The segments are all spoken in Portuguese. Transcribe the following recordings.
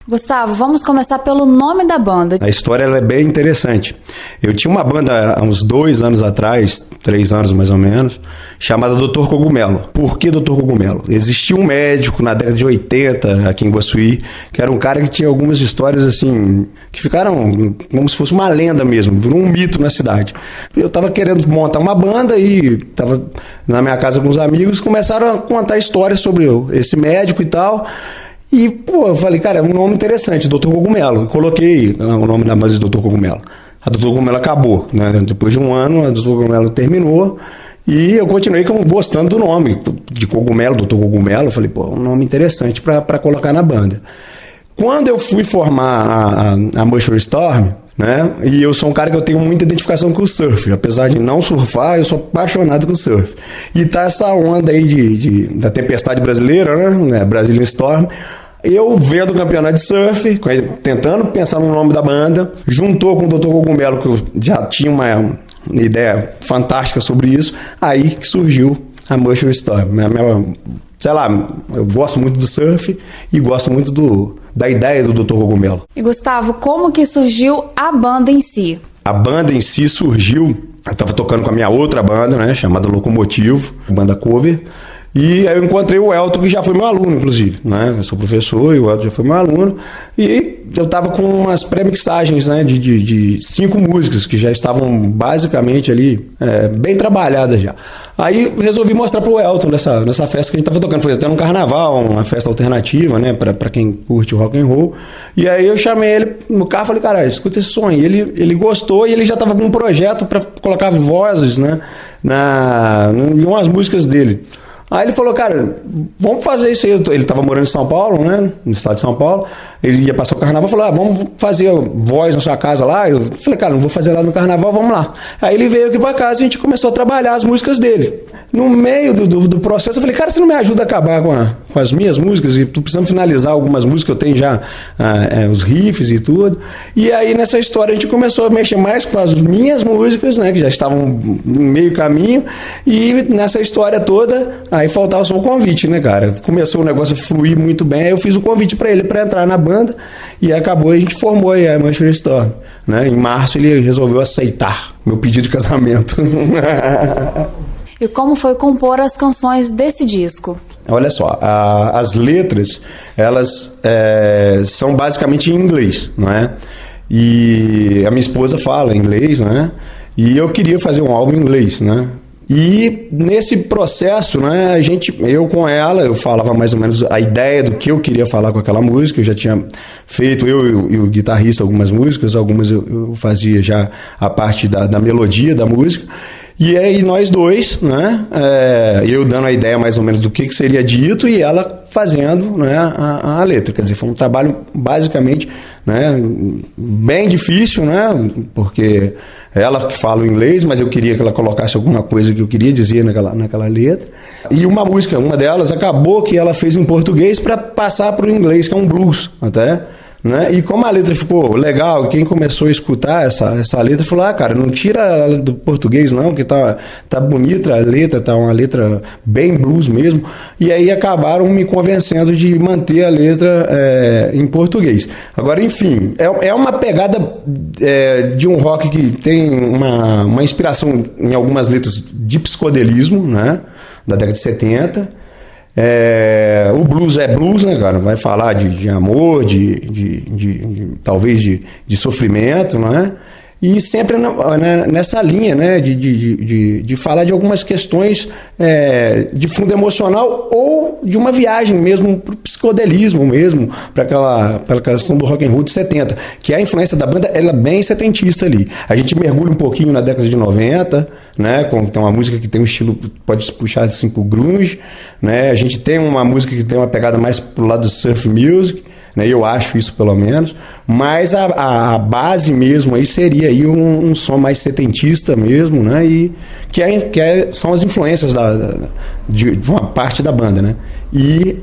Gustavo, vamos começar pelo nome da banda. A história ela é bem interessante. Eu tinha uma banda há uns 2 anos atrás, 3 anos mais ou menos, chamada Dr. Cogumelo. Por que Dr. Cogumelo? Existia um médico na década de 80 aqui em Guaçuí, que era um cara que tinha algumas histórias assim, que ficaram como se fosse uma lenda mesmo, virou um mito na cidade. Eu tava querendo montar uma banda e tava na minha casa com os amigos, começaram a contar histórias sobre esse médico e tal. E, pô, eu falei, cara, é um nome interessante, Dr. Cogumelo. Eu coloquei o nome da base do Dr. Cogumelo. A Dr. Cogumelo acabou, né? Depois de um ano, a Dr. Cogumelo terminou e eu continuei gostando do nome, de Cogumelo, Dr. Cogumelo. Eu falei, pô, um nome interessante para colocar na banda. Quando eu fui formar a Mushroom Storm, né? E eu sou um cara que eu tenho muita identificação com o surf. Apesar de não surfar, eu sou apaixonado com o surf. E tá essa onda aí da tempestade brasileira, né? Brazilian Storm. Eu vendo o campeonato de surf, tentando pensar no nome da banda, juntou com o Dr. Cogumelo, que eu já tinha uma ideia fantástica sobre isso, aí que surgiu a Mushroom Storm. Sei lá, eu gosto muito do surf e gosto muito da ideia do Dr. Cogumelo. E Gustavo, como que surgiu a banda em si? A banda em si surgiu, eu estava tocando com a minha outra banda, né, chamada Locomotivo, banda cover, e aí eu encontrei o Elton, que já foi meu aluno, inclusive, né? Eu sou professor e o Elton já foi meu aluno, e eu estava com umas pré-mixagens, né, de 5 músicas que já estavam basicamente ali, bem trabalhadas já. Aí resolvi mostrar pro Elton nessa festa que a gente estava tocando, foi até um carnaval, uma festa alternativa, né, para quem curte o rock and roll. E aí eu chamei ele no carro e falei, cara, escuta esse som. E ele gostou e ele já estava com um projeto para colocar vozes, né, em umas músicas dele. Aí ele falou, cara, vamos fazer isso aí. Ele estava morando em São Paulo, né? No estado de São Paulo. Ele ia passar o carnaval, falou, vamos fazer voz na sua casa lá. Eu falei, cara, não vou fazer lá no carnaval, vamos lá. Aí ele veio aqui para casa e a gente começou a trabalhar as músicas dele. No meio do processo, eu falei, cara, você não me ajuda a acabar com as minhas músicas? E tô precisando finalizar algumas músicas, eu tenho já os riffs e tudo. E aí, nessa história, a gente começou a mexer mais com as minhas músicas, né, que já estavam no meio caminho. E nessa história toda, aí faltava só o convite, né, cara? Começou o negócio a fluir muito bem, aí eu fiz o convite para ele para entrar na banda e acabou, a gente formou aí a Mushroom Storm, né? Em março ele resolveu aceitar meu pedido de casamento. E como foi compor as canções desse disco? Olha só, as letras, elas são basicamente em inglês, não é? E a minha esposa fala inglês, né? E eu queria fazer um álbum em inglês, né? E nesse processo, né, eu com ela, eu falava mais ou menos a ideia do que eu queria falar com aquela música. Eu já tinha feito, eu e o guitarrista, algumas músicas, algumas eu fazia já a parte da melodia da música. E aí nós dois, né, eu dando a ideia mais ou menos do que seria dito e ela fazendo, né, a letra. Quer dizer, foi um trabalho basicamente, né, bem difícil, né, porque ela que fala o inglês, mas eu queria que ela colocasse alguma coisa que eu queria dizer naquela letra. E uma música, uma delas, acabou que ela fez em português para passar para o inglês, que é um blues até. Né? E como a letra ficou legal, quem começou a escutar essa letra falou, cara, não tira ela do português não, porque tá bonita a letra, tá uma letra bem blues mesmo. E aí acabaram me convencendo de manter a letra em português. Agora, enfim, é uma pegada de um rock que tem uma inspiração em algumas letras de psicodelismo, né? Da década de 70. O blues é blues, né, cara? Vai falar de amor, talvez de sofrimento, né? E sempre nessa linha, né, de falar de algumas questões de fundo emocional ou de uma viagem mesmo para o psicodelismo mesmo, para aquela questão do rock and roll de 70, que a influência da banda ela é bem setentista ali. A gente mergulha um pouquinho na década de 90, né, tem uma música que tem um estilo, pode puxar assim pro grunge, né? A gente tem uma música que tem uma pegada mais pro lado do surf music, né? Eu acho isso pelo menos, mas a base mesmo aí seria aí um som mais setentista mesmo, né? E são as influências de uma parte da banda, né? E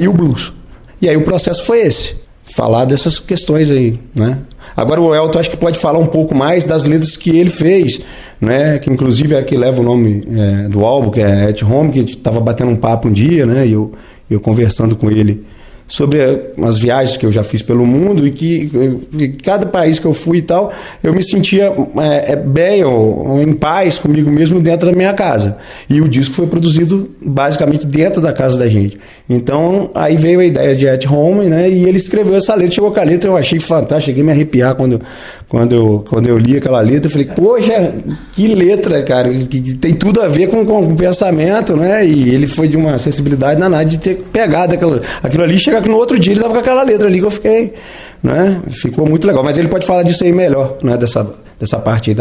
o blues. E aí o processo foi esse, falar dessas questões aí, né? Agora o Elton acho que pode falar um pouco mais das letras que ele fez, né? Que inclusive é a que leva o nome do álbum, que é At Home, que a gente estava batendo um papo um dia, né? E eu conversando com ele sobre as viagens que eu já fiz pelo mundo e que cada país que eu fui e tal, eu me sentia bem ou em paz comigo mesmo dentro da minha casa. E o disco foi produzido basicamente dentro da casa da gente. Então, aí veio a ideia de At Home, né? E ele escreveu essa letra, chegou com a letra, eu achei fantástico, cheguei a me arrepiar quando eu li aquela letra, eu falei, poxa, que letra, cara, que tem tudo a ver com o pensamento, né? E ele foi de uma sensibilidade danada de ter pegado aquilo ali, chegar que no outro dia ele tava com aquela letra ali que eu fiquei, né? Ficou muito legal, mas ele pode falar disso aí melhor, né? Dessa parte aí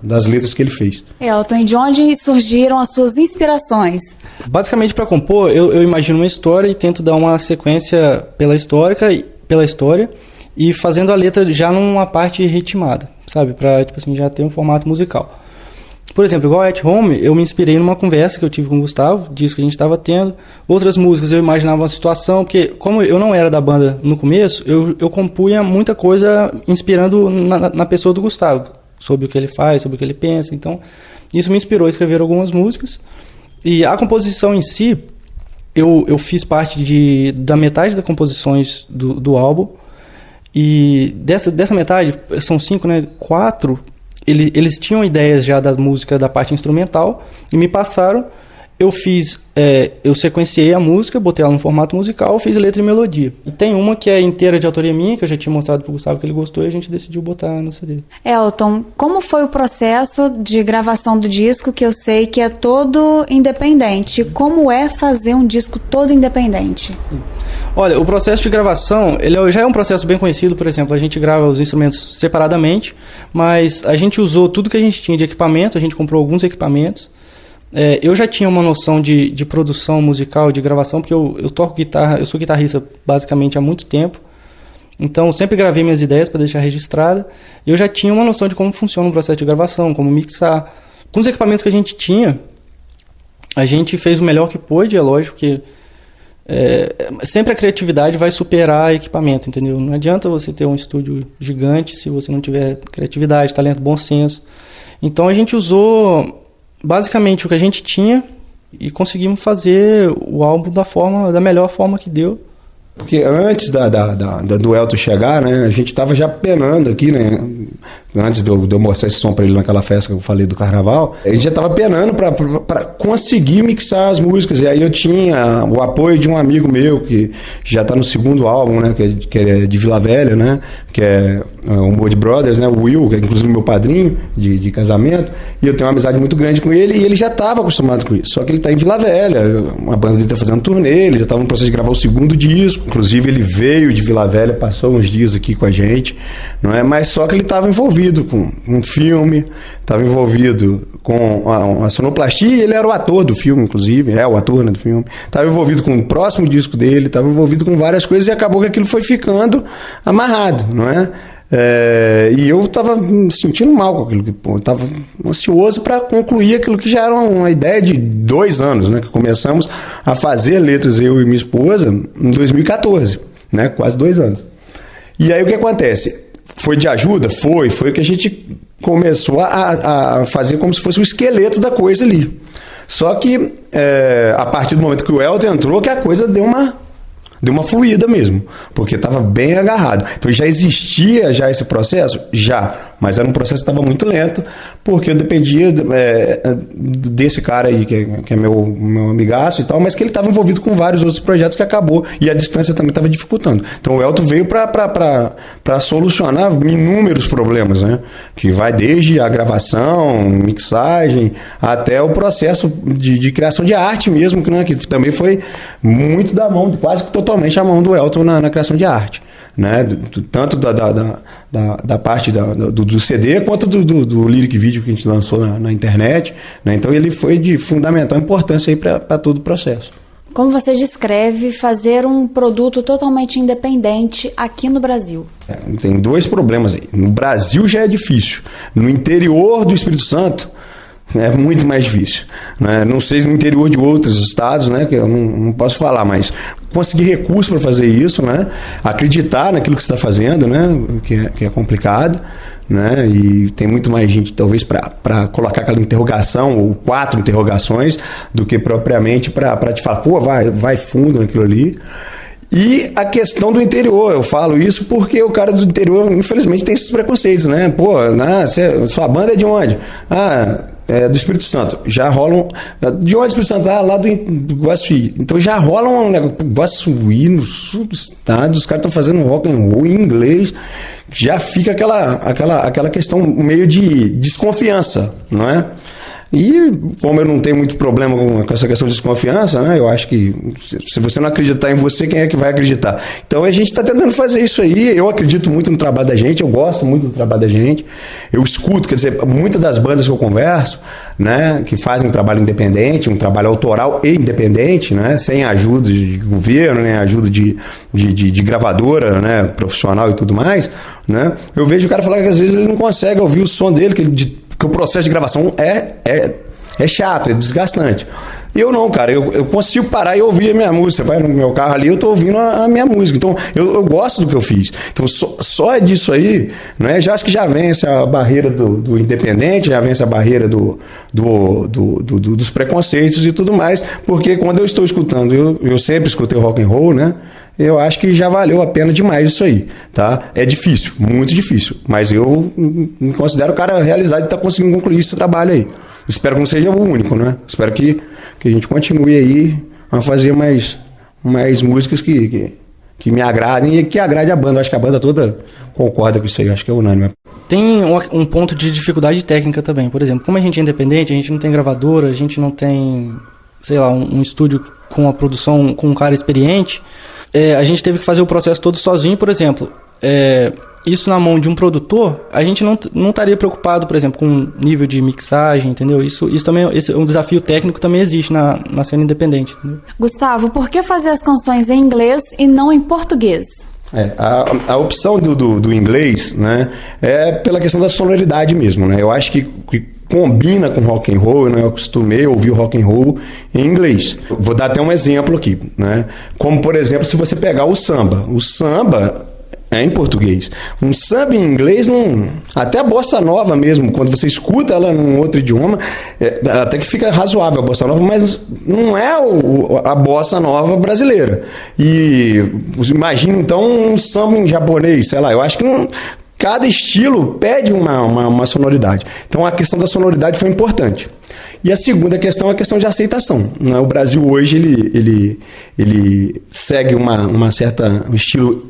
das letras que ele fez. Elton, e de onde surgiram as suas inspirações? Basicamente, para compor, eu imagino uma história e tento dar uma sequência pela história e fazendo a letra já numa parte ritmada, sabe? Pra, tipo assim, já ter um formato musical. Por exemplo, igual At Home, eu me inspirei numa conversa que eu tive com o Gustavo, disso que a gente estava tendo. Outras músicas eu imaginava uma situação, porque como eu não era da banda no começo, eu compunha muita coisa inspirando na pessoa do Gustavo, sobre o que ele faz, sobre o que ele pensa. Então, isso me inspirou a escrever algumas músicas. E a composição em si, eu fiz parte da metade das composições do álbum. E dessa metade, são 5, né? 4... Eles tinham ideias já da música, da parte instrumental, e me passaram. Eu sequenciei a música, botei ela no formato musical, fiz letra e melodia. E tem uma que é inteira de autoria minha, que eu já tinha mostrado pro Gustavo que ele gostou, e a gente decidiu botar no CD. Elton, como foi o processo de gravação do disco, que eu sei que é todo independente? Como é fazer um disco todo independente? Sim. Olha, o processo de gravação, ele já é um processo bem conhecido. Por exemplo, a gente grava os instrumentos separadamente, mas a gente usou tudo que a gente tinha de equipamento, a gente comprou alguns equipamentos. Eu já tinha uma noção de produção musical, de gravação, porque eu toco guitarra, eu sou guitarrista basicamente há muito tempo, então eu sempre gravei minhas ideias para deixar registrada. Eu já tinha uma noção de como funciona o processo de gravação, como mixar. Com os equipamentos que a gente tinha, a gente fez o melhor que pôde, é lógico que sempre a criatividade vai superar equipamento, entendeu? Não adianta você ter um estúdio gigante se você não tiver criatividade, talento, bom senso. Então a gente usou basicamente o que a gente tinha e conseguimos fazer o álbum da melhor forma que deu. Porque antes do Elton chegar, né, a gente estava já penando aqui, né? Antes de eu mostrar esse som para ele naquela festa que eu falei do carnaval, a gente já estava penando para conseguir mixar as músicas. E aí eu tinha o apoio de um amigo meu que já está no segundo álbum, né, que é de Vila Velha, né, que é o Moody Brothers, né, o Will, que é inclusive meu padrinho de casamento, e eu tenho uma amizade muito grande com ele, e ele já estava acostumado com isso. Só que ele está em Vila Velha, uma banda dele está fazendo turnê, ele já estava no processo de gravar o segundo disco. Inclusive ele veio de Vila Velha, passou uns dias aqui com a gente, não é? Mas só que ele estava envolvido com um filme, estava envolvido com a sonoplastia, e ele era o ator do filme, inclusive, é o ator, né, do filme. Estava envolvido com o próximo disco dele, estava envolvido com várias coisas, e acabou que aquilo foi ficando amarrado, não é? E eu estava me sentindo mal com aquilo, eu estava ansioso para concluir aquilo que já era uma ideia de 2 anos, né, que começamos a fazer letras, eu e minha esposa, em 2014, né, quase 2 anos. E aí o que acontece? Foi de ajuda? Foi que a gente começou a fazer como se fosse o esqueleto da coisa ali. Só que a partir do momento que o Elton entrou, que a coisa deu uma fluída mesmo, porque estava bem agarrado. Então já existia esse processo? Já, mas era um processo que estava muito lento, porque eu dependia desse cara aí, que é meu amigaço e tal, mas que ele estava envolvido com vários outros projetos que acabou, e a distância também estava dificultando. Então o Elton veio para solucionar inúmeros problemas, né? Que vai desde a gravação, mixagem, até o processo de criação de arte mesmo, que também foi muito da mão, quase que totalmente a mão do Elton na criação de arte, né? Tanto da parte do CD quanto do lyric video que a gente lançou na internet, né? Então ele foi de fundamental importância para todo o processo. Como você descreve fazer um produto totalmente independente aqui no Brasil? Tem 2 problemas aí. No Brasil já é difícil. No interior do Espírito Santo é muito mais difícil, né? Não sei no interior de outros estados, né, que eu não posso falar, mas conseguir recurso para fazer isso, né? Acreditar naquilo que você está fazendo, né? Que é complicado, né? E tem muito mais gente, talvez, para colocar aquela interrogação ou 4 interrogações do que propriamente para te falar, pô, vai fundo naquilo ali. E a questão do interior, eu falo isso porque o cara do interior, infelizmente, tem esses preconceitos, né? Pô, sua banda é de onde? É do Espírito Santo. Já rolam. De onde Espírito Santo? Lá do Guaçuí. Então já rola um negócio. Guaçuí, no sul do estado, os caras estão fazendo rock and roll em inglês. Já fica aquela questão meio de desconfiança, não é? E como eu não tenho muito problema com essa questão de desconfiança, né, eu acho que se você não acreditar em você, quem é que vai acreditar? Então a gente está tentando fazer isso aí. Eu acredito muito no trabalho da gente, eu gosto muito do trabalho da gente, eu escuto, quer dizer, muitas das bandas que eu converso, né, que fazem um trabalho independente, um trabalho autoral e independente, né, sem ajuda de governo, nem ajuda de gravadora, né, profissional e tudo mais, né, eu vejo o cara falar que às vezes ele não consegue ouvir o som dele, que o processo de gravação é chato, é desgastante. Eu não, cara, eu consigo parar e ouvir a minha música. Você vai no meu carro ali, eu tô ouvindo a minha música. Então, eu gosto do que eu fiz. Então, só é disso aí, né? Já acho que já vence a barreira do independente, já vence a barreira dos preconceitos e tudo mais, porque quando eu estou escutando, eu sempre escutei o rock and roll, né? Eu acho que já valeu a pena demais isso aí, tá? É difícil, muito difícil, mas eu me considero o cara realizado de estar conseguindo concluir esse trabalho aí. Espero que não seja o único, né? Espero que a gente continue aí a fazer mais músicas que me agradem e que agrade a banda. Eu acho que a banda toda concorda com isso aí, acho que é unânime. Tem um ponto de dificuldade técnica também. Por exemplo, como a gente é independente, a gente não tem gravadora, a gente não tem, sei lá, um estúdio com a produção com um cara experiente. A gente teve que fazer o processo todo sozinho, por exemplo. Isso na mão de um produtor, a gente não estaria preocupado, por exemplo, com nível de mixagem, entendeu? Isso também, esse é um desafio técnico também existe na cena independente, entendeu? Gustavo, por que fazer as canções em inglês e não em português? A opção do inglês, né, é pela questão da sonoridade mesmo, né? Eu acho que combina com rock and roll, né? Eu acostumei a ouvir rock and roll em inglês. Vou dar até um exemplo aqui, né? Como, por exemplo, se você pegar o samba. O samba é em português. Um samba em inglês, até a bossa nova mesmo, quando você escuta ela num outro idioma, até que fica razoável a bossa nova, mas não é a bossa nova brasileira. E imagina então um samba em japonês, sei lá, eu acho que cada estilo pede uma sonoridade. Então a questão da sonoridade foi importante. E a segunda questão é a questão de aceitação, né? O Brasil hoje ele segue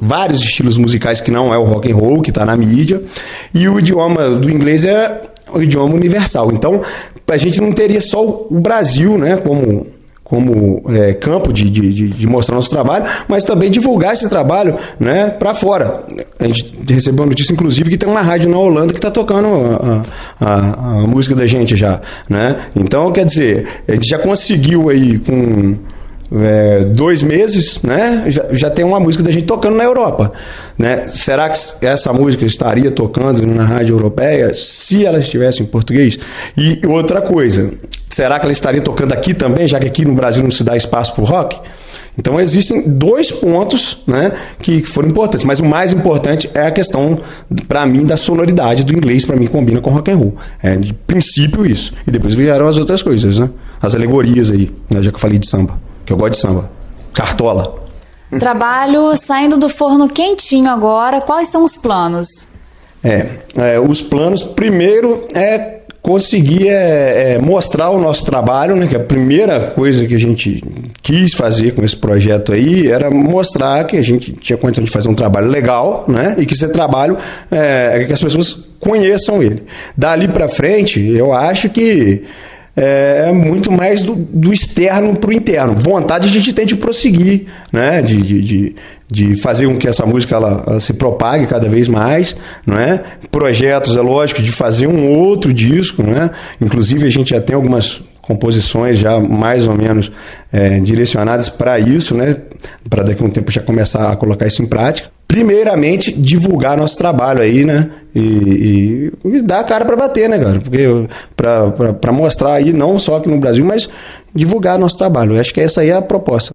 vários estilos musicais que não é o rock and roll, que está na mídia, e o idioma do inglês é o idioma universal. Então a gente não teria só o Brasil, né, como campo de mostrar nosso trabalho, mas também divulgar esse trabalho, né, para fora. A gente recebeu uma notícia, inclusive, que tem uma rádio na Holanda que está tocando a música da gente já, né? Então, quer dizer, a gente já conseguiu aí com 2 meses, né, já tem uma música da gente tocando na Europa, né? Será que essa música estaria tocando na rádio europeia se ela estivesse em português? E outra coisa, será que ela estaria tocando aqui também, já que aqui no Brasil não se dá espaço para o rock? Então existem 2 pontos, né, que foram importantes, mas o mais importante é a questão, para mim, da sonoridade do inglês. Para mim combina com rock and roll. De princípio isso. E depois vieram as outras coisas, né? As alegorias aí, né, já que eu falei de samba, que eu gosto de samba. Cartola. Trabalho saindo do forno quentinho agora. Quais são os planos? Os planos, primeiro, conseguir mostrar o nosso trabalho, né? Que a primeira coisa que a gente quis fazer com esse projeto aí era mostrar que a gente tinha condição de fazer um trabalho legal, né? E que esse trabalho, que as pessoas conheçam ele. Dali para frente, eu acho que é muito mais do externo para o interno. Vontade a gente tem de prosseguir, né? De fazer com que essa música ela se propague cada vez mais, não é? Projetos, é lógico, de fazer um outro disco, né? Inclusive a gente já tem algumas composições já mais ou menos direcionadas para isso, né? Para daqui a um tempo já começar a colocar isso em prática. Primeiramente, divulgar nosso trabalho aí, né? E dar a cara para bater, né, cara? Porque para mostrar aí, não só aqui no Brasil, mas divulgar nosso trabalho. Eu acho que essa aí é a proposta.